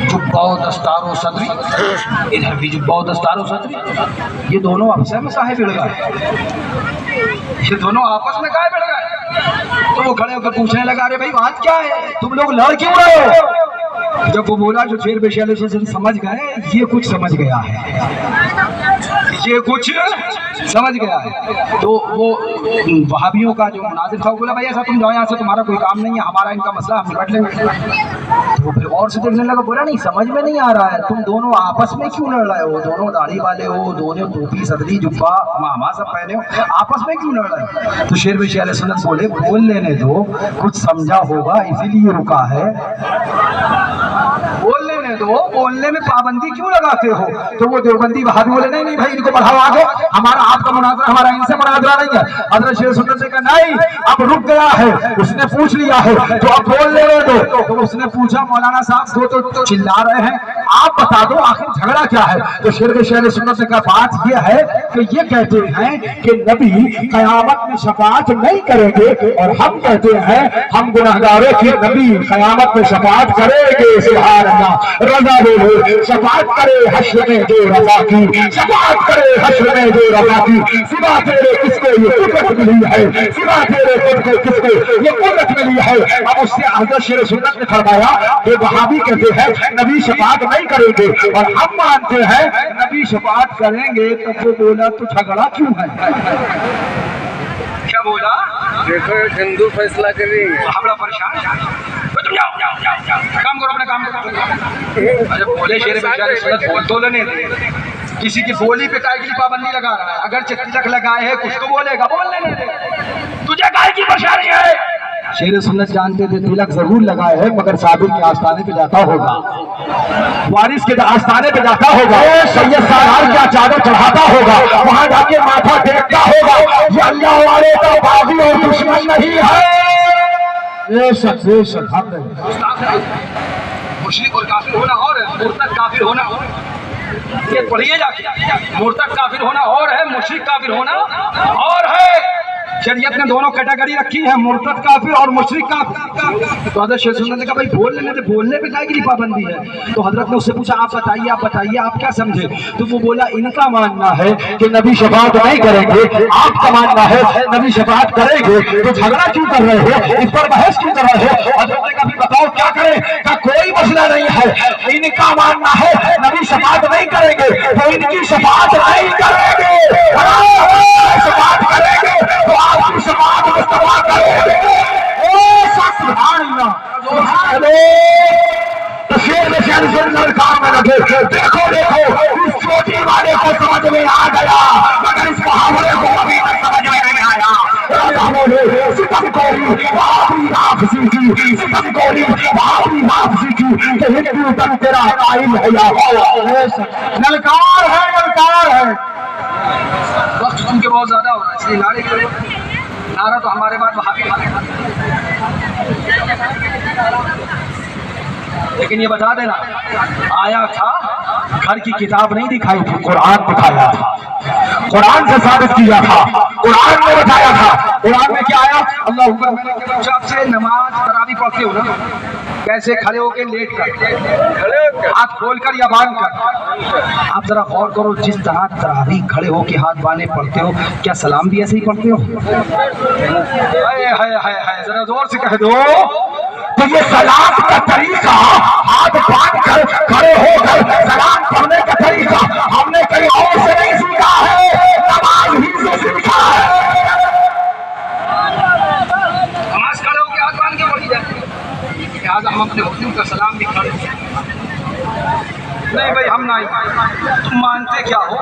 जुब्बा व दस्तार व सदरी, इधर भी जुब्बा व दस्तार व सदरी। ये दोनों आपस में काहे भिड़ गए? ये दोनों आपस में काहे भिड़ गए? तो वो खड़े होकर पूछने लगा, अरे भाई बात क्या है, तुम लोग लड़ क्यों रहे हो? जब वो बोला जो शेर बेशाले से समझ गए, ये कुछ समझ गया है, ये कुछ समझ गया है। तो वो वहाबियों का जो मुनाजिर था वो बोला, भाई ऐसा तुम जाओ यहाँ से, तुम्हारा कोई काम नहीं है, हमारा इनका मसला हम निपट लेंगे। तो फिर और से देखने लगा, बोला नहीं समझ में नहीं आ रहा है, तुम दोनों आपस में क्यों लड़ रहे हो? दोनों दाढ़ी वाले हो, दोनों टोपी सदरी जुब्बा मामा सब पहने हो, आपस में क्यों लड़ रहे हो? तो शेर बेशाले सुन्नत बोले, बोल लेने दो, कुछ समझा होगा इसीलिए रुका है। बोल लेने दो, बोलने में पाबंदी क्यों लगाते हो? तो वो देवबंदी वहां बोले, नहीं नहीं भाई इनको बढ़ाओ आगे, हमारा आपका मुनाजरा, हमारा इनसे मुनाजरा नहीं है। हज़रत शेर सुन्नत ने कहा नहीं, अब रुक गया है, उसने पूछ लिया है तो अब बोल लेने दो। तो उसने पूछा, मौलाना साहब दो तो चिल्ला रहे हैं, आप बता दो आखिर झगड़ा क्या है? तो शेर सुन्नत ने कहा, बात यह है कि ये कहते हैं कि नबी कयामत में शफाअत नहीं करेंगे, और हम कहते हैं हम गुनहगारों की नबी कयामत में शफाअत करेंगे। सुभान अल्लाह, रज़ा बोलो, शफाअत करे हश्र में जो रज़ा की, शफाअत करे हश्र में जो रज़ा की। सिवा तेरे किसको ये कुदरत मिली है, सिवा तेरे खुद को किसको ये कुदरत मिली है? अब उससे हज़रत शेर सुन्नत ने फरमाया कि वहाबी कहते हैं नबी शफाअत नहीं करेंगे और हम मानते हैं नबी शफाअत करेंगे। तो वो बोला तो झगड़ा क्यों है? क्या बोला? देखो हिंदू फैसला करेंगे, बड़ा परेशान, तुम जाओ काम करो, अपना काम करो। अरे बोले शेर बेचारे सुन्नत बोल तो लेने दे, किसी की बोली पे काय की पाबंदी लगा रहा है? अगर तिलक लगाए है कुछ तो बोलेगा, बोल लेने दे, तुझे काय की परेशानी है? शेर सुन्नत जानते थे तिलक जरूर लगाए है, मगर साबिर के आस्थाने पे जाता होगा, वारिस के आस्थाने पे जाता होगा, सैयद सालार क्या चादर चढ़ाता होगा, वहां जाके माथा टेकता होगा। ये अल्लाह वाले का बागी और दुश्मन नहीं है। मुशरिक और काफिर होना और है, मुर्तद काफिर होना और है। ये पढ़िए जाके, मुर्तद काफिर होना और है, मुशरिक काफिर होना और है। शरीयत ने दोनों कैटेगरी रखी है, मुर्तद काफिर और मुशरिक काफिर। तो हज़रत शेर सुन्नत ने कहा भाई बोल लेने दे, बोलने पे काहे की पाबंदी है? तो हजरत ने उससे पूछा, आप बताइए आप क्या समझे? तो वो बोला, इनका मानना है कि नबी शफाअत नहीं करेंगे, आपका मानना है नबी शफाअत करेंगे, तो झगड़ा क्यों कर रहे हो, इस पर बहस क्यों कर रहे हो? हजरत ने कहा बताओ क्या करें? का कोई मसला नहीं है, इनका मानना है नबी शफाअत नहीं करेंगे तो इनकी शफाअत नहीं करेंगे, शफाअत करेंगे तो आपकी शफाअत मुस्तफा करेंगे। तो शेर में शेर सुंदर काम में लगे, देखो इस चोटी वाले को समझ में आ गया, मगर इस मुहावरे को अभी तक समझ में नहीं आया। सितम कोरी आपकी वापसी की, सितम कोरी आपकी वापसी की, कि हिंदू तन तेरा कायम है या नलकार है। वक्त तुमके बहुत ज्यादा हो रहा है, इसलिए नारे करो, नारा तो हमारे बाद वहां भी। लेकिन ये बता देना, आया था घर की किताब नहीं दिखाई थी, कुरान दिखाया था, कुरान से साबित किया था, कुरान ने बताया था। कुरान में क्या आया? अल्लाह आपसे नमाज तरावी पढ़ते हो ना, कैसे खड़े होकर लेट कर, हाथ खोल कर या बांध कर? आप जरा गौर करो, जिस तरह तरावी खड़े होकर हाथ बांधे पढ़ते हो, क्या सलाम भी ऐसे ही पढ़ते हो? हाय जरा जोर से कह दो। तो ये सलाम का तरीका, हाथ बांध कर खड़े होकर सलाम पढ़ने का तरीका हमने कहीं और से नहीं सीखा है, नमाज ही से सीखा है। नमाज खड़े होकर हाथ बांध के पढ़ी जाती है, लिहाजा हम अपने हुजूर का सलाम भी खड़े नहीं भाई हम नहीं। तुम मानते क्या हो?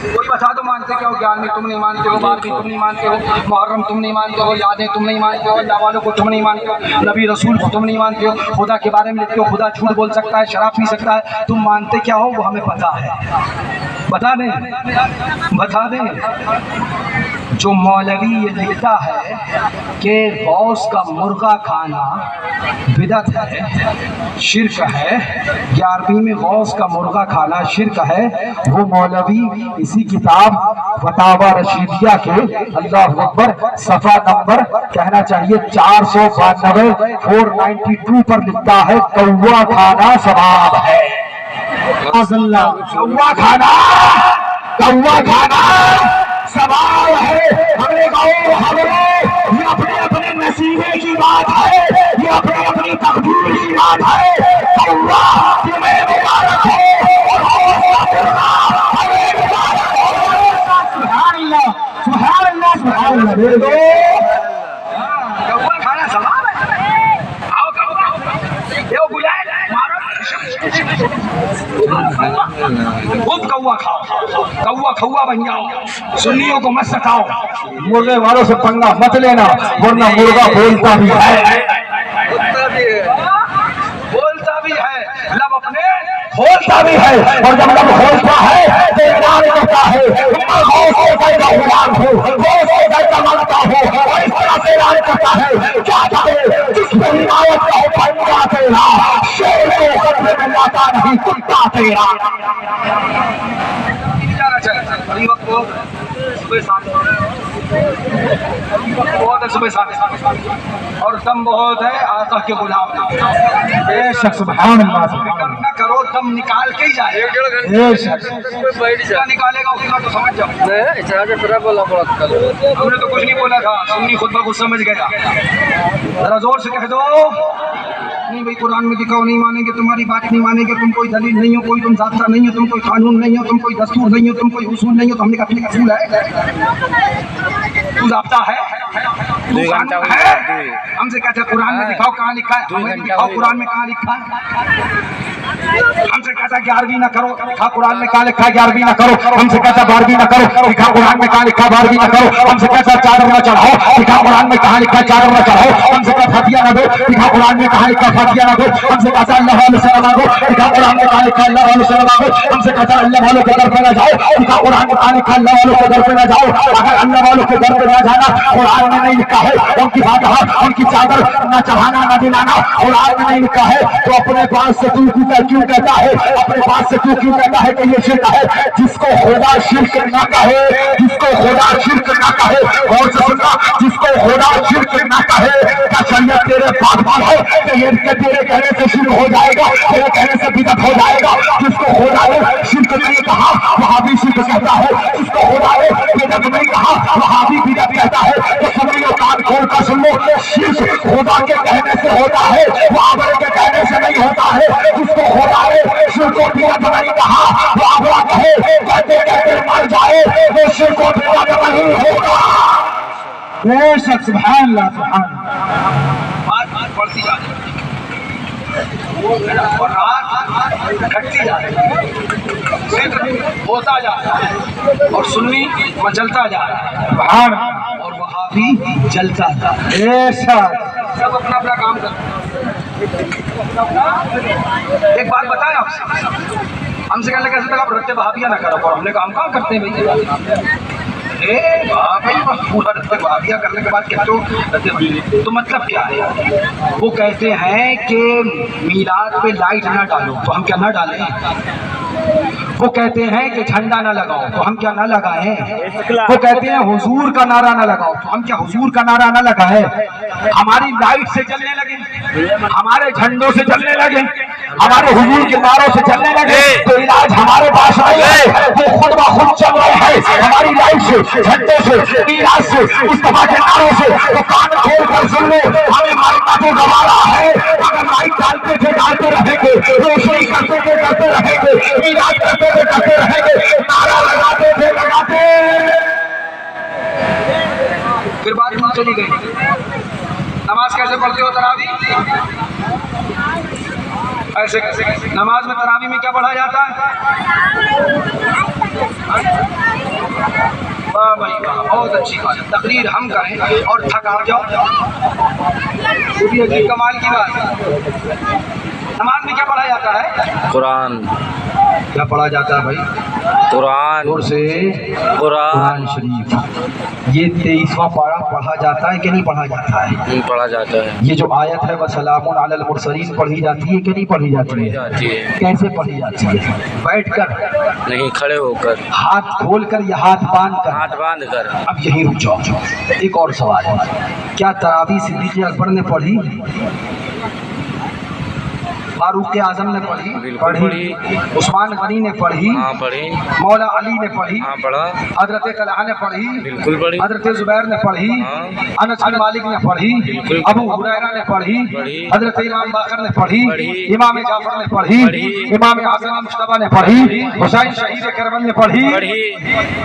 कोई बता दो मानते क्या हो? ग्यारहवीं तुम नहीं मानते हो, 12वीं तुम नहीं मानते हो, मुहर्रम तुम नहीं मानते हो, यादें तुम नहीं मानते हो, अल्लाह वालों को तुम नहीं मानते हो, नबी रसूल को तुम नहीं मानते हो, खुदा के बारे में लिखते हो खुदा झूठ बोल सकता है, शराब पी सकता है। तुम मानते क्या हो वो हमें पता है, बता दें। जो मौलवी ये लिखता है कि गौस का मुर्गा खाना बिदअत है, शिरक है, 11वीं में गौस का मुर्गा खाना शिरक है, वो मौलवी इसी किताब फतावा रशीदिया के अल्लाह अकबर सफ़ा नंबर कहना चाहिए 492 492 पर लिखता है कौवा खाना सवाब है। कौवा खाना सवाल है। हमने कहा हमने ये अपने अपने नसीबे की बात है, ये अपनी अपनी तकदीर की बात है। कौवा तुम्हें मुबारक हो सुभान अल्लाह सुभान अल्लाह। कौवा खाना सवाल है। आओ कौवा बुलाए मारो खुद कौवा खाओ, कौवा खौवा बन जाओ, सुन्नियों को मत सताओ, मुर्गे वालों से पंगा मत लेना वरना मुर्गा बोलता भी है, बोलता भी है, लब अपने खोलता भी है, और जब लब खोलता है तो ऐलान करता है गुलाम हो, मांगता हो, और इस तरह से ऐलान करता है क्या चाहे जिस पर हिमायत का पंगा तेरा, शेर को कब्र में लाता नहीं कुत्ता तेरा। बहुत है सुबह साथ और दम बहुत है आका के गुलाम। बेशक सुभान अल्लाह न करो दम निकाल के ही जाए, निकालेगा उतना तो समझ जाओ। हमने तो कुछ नहीं बोला था, सुन्नी खुद ब खुद समझ गया। जरा जोर से कह दो नहीं भाई कुरान में दिखाओ, नहीं मानेंगे, तुम्हारी बात नहीं मानेंगे, तुम कोई दलील नहीं हो, कोई तुम ज़ाब्ता नहीं हो, तुम कोई कानून नहीं हो, तुम कोई दस्तूर नहीं हो, तुम कोई उसूल नहीं हो। तो हमने कहा अपने असूल है, तू ज़ाब्ता है, तू कानून है। हमसे कहते कुरान में दिखाओ कहाँ लिखा है, हमें दिखाओ कुरान में कहाँ लिखा है। हमसे कहता 11वीं ना करो, लिखा कुरान में कहाँ लिखा है 11वीं ना करो। हमसे कहता 12वीं ना करो, लिखा कुरान में कहाँ लिखा 12वीं ना करो। हमसे कहता चादर ना चढ़ाओ, लिखा कुरान में कहाँ लिखा चादर ना चढ़ाओ। हमसे कहता फतिया ना दो, लिखा कुरान में कहाँ लिखा फतिया ना दो। हमसे कहता अल्लाह वाले सलाम मांगो, लिखा कुरान में कहाँ लिखा अल्लाह वाले सलाम मांगो। हमसे कहता अल्लाह वालों के दर पे ना जाओ, लिखा कुरान में कहाँ लिखा अल्लाह वालों के दर पे ना जाओ। अगर अल्लाह वालों के दर पे ना जाना कुरान में नहीं लिखा है, उनकी बात उनकी चादर ना चढ़ाना ना दिलाना कुरान में नहीं लिखा है, तो अपने पास से तू क्यों कहता है, अपने पास से तू क्यों कहता है कि ये शिर्क है। जिसको खुदा शिर्क ना कहे, जिसको खुदा शिर्क ना कहे, और सुनना जिसको खुदा शिर्क ना कहे, क्या शरीयत तेरे पास है कि ये तेरे कहने से शिर्क हो जाएगा, तेरे कहने से बिदअत हो जाएगा। जिसको खुदा ने शिर्क नहीं कहा वहाँ भी शिर्क कहता है, जिसको खुदा ने बिदअत नहीं कहा वहाँ भी बिदअत कहता है। तो सुनिए कान खोल कर सुन लो, शिर्क खुदा के कहने से होता है, बाबर के कहने से नहीं होता है। जिसको खुदा ने शिर्क को बिदअत नहीं कहा वो आबरा कहे कहते कहते मर जाए वो शिर्क को बिदअत नहीं होगा। बेशक सुभान अल्लाह सुभान अल्लाह। बात बढ़ती जा रही और रात घटती जा रही, होता जा रहा है और सुन्नी मचलता जा रहा है, सुभान और वहाँ भी जलता जा रहा है। बेशक सब अपना अपना काम करते। एक बात बताएं आपसे, हमसे कहने कैसे तक आप रत्ते बहाबिया ना करो, और हमने काम कहाँ करते हैं भाई। भाई पूरा रत्ते बहाबिया करने के बाद कहते तो मतलब क्या है। वो कहते हैं कि मीलाद पे लाइट ना डालो, तो हम क्या ना डालें। वो कहते हैं कि झंडा ना लगाओ, तो हम क्या ना लगाएं। वो कहते हैं हुजूर का नारा ना लगाओ, तो हम क्या हुजूर का नारा ना लगाएं। हमारी लाइट से जलने लगे, हमारे झंडों से जलने लगे, हमारे हुजूर के नारों से जलने लगे, तो इलाज हमारे पास नहीं है। वो खुद ब खुद चल रहे हैं हमारी लाइट से, झंडे से, इलाज से, मुस्तफा के नारों से। तो कान खोल कर सुन लो, हमें मारना तो गवारा है। अगर लाइट डालते थे डालते रहेंगे, रोशनी करते थे करते रहेंगे, इलाज करते थे करते रहेंगे, नारा लगाते थे लगाते। फिर बात कहाँ चली गई। नमाज कैसे पढ़ते हो तरावी? ऐसे कैसे नमाज में तरावी में क्या पढ़ा जाता है? वाह भाई वाह, बहुत अच्छी बात है। तकरीर हम करें और थक आ जाओ, ये कमाल की बात है। नमाज में क्या पढ़ा जाता है? कुरान। क्या पढ़ा जाता है भाई? कुरान जोर से कुरान कुरान शरीफ। ये 23वां पारा पढ़ा जाता है कि नहीं पढ़ा जाता है? पढ़ा जाता है, ये जो आयत है वसलामुन अलल मुरसलीन पढ़ी जाती है कि नहीं पढ़ी जाती है? जाती है। कैसे पढ़ी जाती है? बैठकर, नहीं खड़े होकर, हाथ खोलकर या हाथ बांध कर? हाथ बांध कर। अब यही रुक जाओ। एक और सवाल है, क्या तरावी सिद्दीक़ अकबर ने पढ़ी? फारूक आजम ने पढ़ी? बिल्कुल पढ़ी। उस्मान गनी ने पढ़ी? हाँ पढ़ी। मौला अली ने पढ़ी? हाँ पढ़ा। हजरत तलहा ने पढ़ी? बिल्कुल पढ़ी। हजरत जुबैर ने पढ़ी? हाँ। अनस बिन मालिक ने पढ़ी? बिल्कुल। अबू हुरैरा ने पढ़ी? पढ़ी। हजरत इमाम बाकर ने पढ़ी? पढ़ी। इमाम जाफर ने पढ़ी? पढ़ी। इमाम हसन मुश्तबा ने पढ़ी? हुसैन शहीद करबल ने पढ़ी? पढ़ी।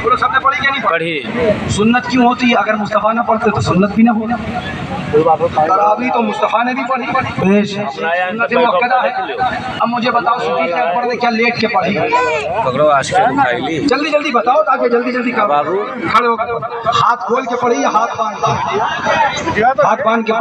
बोलो सबने पढ़ी क्या नहीं पढ़ी? पढ़ी। सुन्नत क्यों होती है? अगर मुस्तफा ना पढ़ते तो सुन्नत भी ना होना। तरावी तो मुस्तफा ने भी पढ़ी। बेश सुन्नत मुअक्कदा है। अब मुझे बताओ सिद्दीक़ अकबर ने क्या लेट के पढ़ी? पकड़ो आज के दिखाई ली। जल्दी जल्दी बताओ ताकि जल्दी जल्दी करो। बाबू। खड़े होकर हाथ खोल के पढ़ी या हाथ बांध के? हाथ बांध के